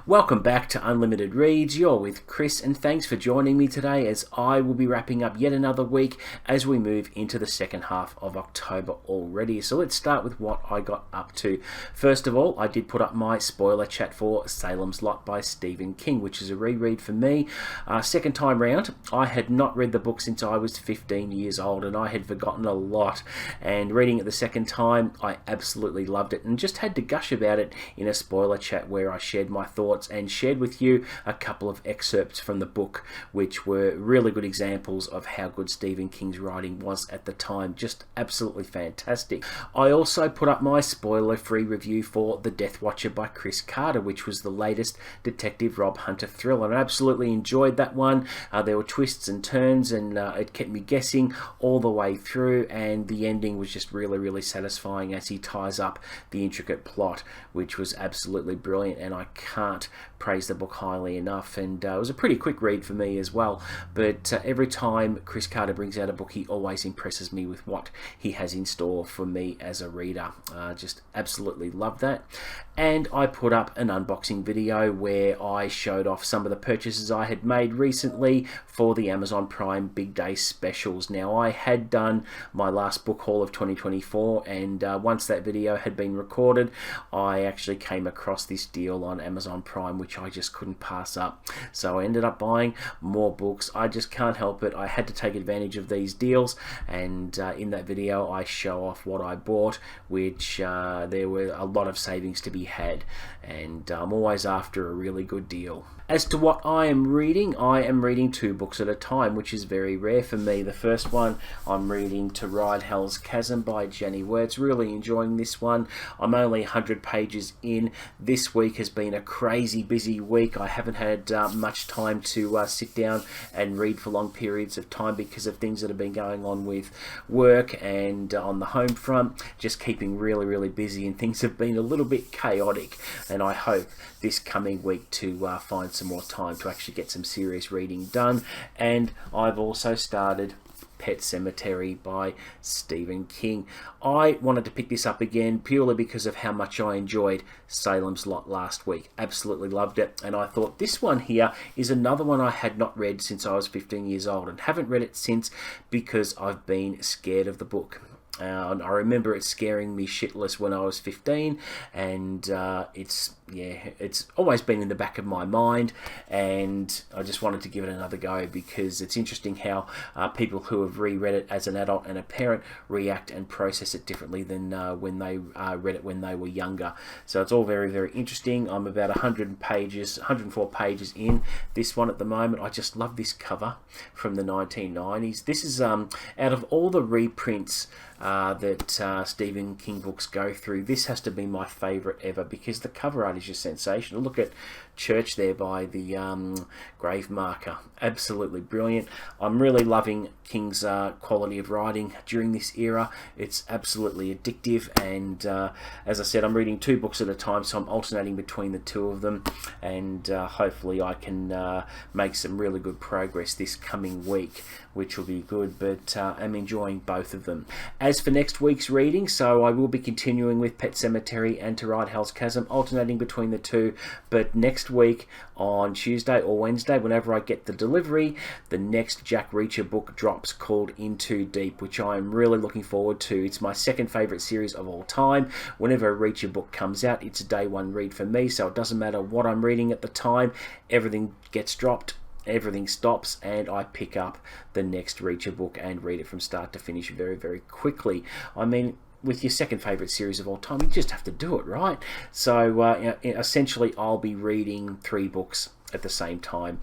Welcome back to Unlimited Reads. You're with Chris, and thanks for joining me today as I will be wrapping up yet another week as we move into the second half of October already. So let's start with what I got up to. First of all, I did put up my spoiler chat for Salem's Lot by Stephen King, which is a reread for me. Second time round, I had not read the book since I was 15 years old, and I had forgotten a lot. And reading it the second time, I absolutely loved it and just had to gush about it in a spoiler chat where I shared my thoughts and shared with you a couple of excerpts from the book, which were really good examples of how good Stephen King's writing was at the time. Just absolutely fantastic. I also put up my spoiler-free review for The Death Watcher by Chris Carter, which was the latest Detective Rob Hunter thriller, and I absolutely enjoyed that one. There were twists and turns, and it kept me guessing all the way through, and the ending was just really satisfying as he ties up the intricate plot, which was absolutely brilliant, and I can't praise the book highly enough. And it was a pretty quick read for me as well, but every time Chris Carter brings out a book, he always impresses me with what he has in store for me as a reader. Just absolutely love that. And I put up an unboxing video where I showed off some of the purchases I had made recently for the Amazon Prime Big Day specials. Now, I had done my last book haul of 2024, and once that video had been recorded, I actually came across this deal on Amazon Prime, which I just couldn't pass up. So I ended up buying more books. I just can't help it. I had to take advantage of these deals, and in that video I show off what I bought, which there were a lot of savings to be had, and I'm always after a really good deal. As to what I am reading 2 books at a time, which is very rare for me. The first one, I'm reading To Ride Hell's Chasm by Jenny Wirtz. Really enjoying this one. I'm only 100 pages in. This week has been a crazy busy week. I haven't had much time to sit down and read for long periods of time because of things that have been going on with work and on the home front. Just keeping really busy, and things have been a little bit chaotic, and I hope this coming week to find some more time to actually get some serious reading done. And I've also started Pet Sematary by Stephen King. I wanted to pick this up again purely because of how much I enjoyed Salem's Lot last week. Absolutely loved it, and I thought this one here is another one I had not read since I was 15 years old, and haven't read it since because I've been scared of the book. And I remember it scaring me shitless when I was 15, and it's always been in the back of my mind, and I just wanted to give it another go because it's interesting how people who have reread it as an adult and a parent react and process it differently than when they read it when they were younger. So it's all very interesting. I'm about 104 pages in this one at the moment. I just love this cover from the 1990s. This is out of all the reprints that Stephen King books go through, this has to be my favourite ever because the cover art is just sensational. Look at Church there by the grave marker. Absolutely brilliant. I'm really loving King's quality of writing during this era. It's absolutely addictive, and as I said, I'm reading 2 books at a time, so I'm alternating between the 2 of them, and hopefully I can make some really good progress this coming week, which will be good, but I'm enjoying both of them. As for next week's reading, so I will be continuing with Pet Sematary and To Ride Hell's Chasm, alternating between the 2, but next week on Tuesday or Wednesday, whenever I get the delivery, the next Jack Reacher book drops called In Too Deep, which I am really looking forward to. It's my second favourite series of all time. Whenever a Reacher book comes out, it's a day one read for me, so it doesn't matter what I'm reading at the time, everything gets dropped, everything stops, and I pick up the next Reacher book and read it from start to finish very quickly. I mean, with your second favourite series of all time, you just have to do it, right? So essentially I'll be reading 3 books at the same time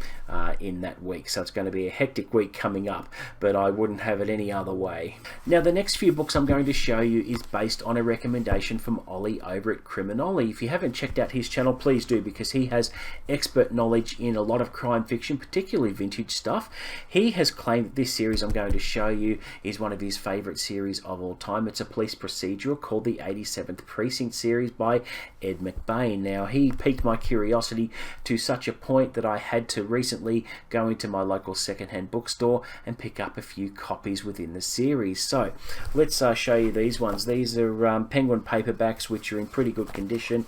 in that week. So it's going to be a hectic week coming up, but I wouldn't have it any other way. Now, the next few books I'm going to show you is based on a recommendation from Ollie over at Criminoli. If you haven't checked out his channel, please do, because he has expert knowledge in a lot of crime fiction, particularly vintage stuff. He has claimed that this series I'm going to show you is one of his favourite series of all time. It's a police procedural called the 87th Precinct series by Ed McBain. Now, he piqued my curiosity to such a point point that I had to recently go into my local secondhand bookstore and pick up a few copies within the series. So let's show you these ones. These are Penguin paperbacks, which are in pretty good condition.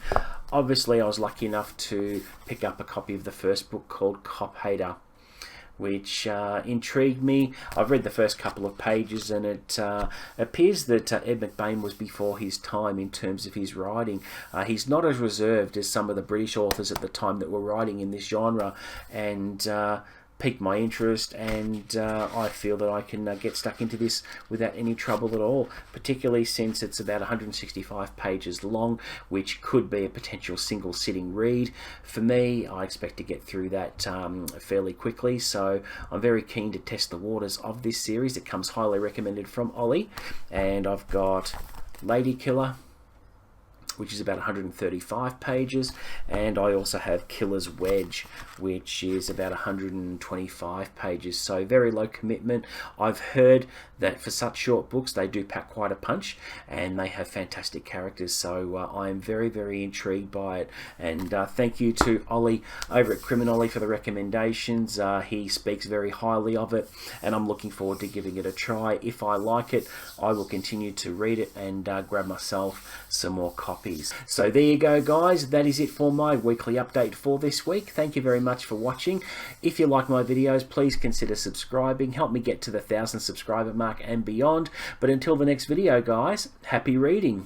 Obviously, I was lucky enough to pick up a copy of the first book called Cop Hater, which intrigued me. I've read the first couple of pages, and it appears that Ed McBain was before his time in terms of his writing. He's not as reserved as some of the British authors at the time that were writing in this genre, and piqued my interest, and I feel that I can get stuck into this without any trouble at all, particularly since it's about 165 pages long, which could be a potential single sitting read. For me, I expect to get through that fairly quickly, so I'm very keen to test the waters of this series. It comes highly recommended from Ollie, and I've got Lady Killer, which is about 135 pages, and I also have Killer's Wedge, which is about 125 pages, so very low commitment. I've heard that for such short books they do pack quite a punch, and they have fantastic characters, so I'm very, very intrigued by it. And thank you to Ollie over at Criminolly for the recommendations. He speaks very highly of it, and I'm looking forward to giving it a try. If I like it, I will continue to read it and grab myself some more copies. So there you go, guys. That is it for my weekly update for this week. Thank you very much for watching. If you like my videos, please consider subscribing. Help me get to the 1,000 subscriber mark and beyond. But until the next video, guys, happy reading.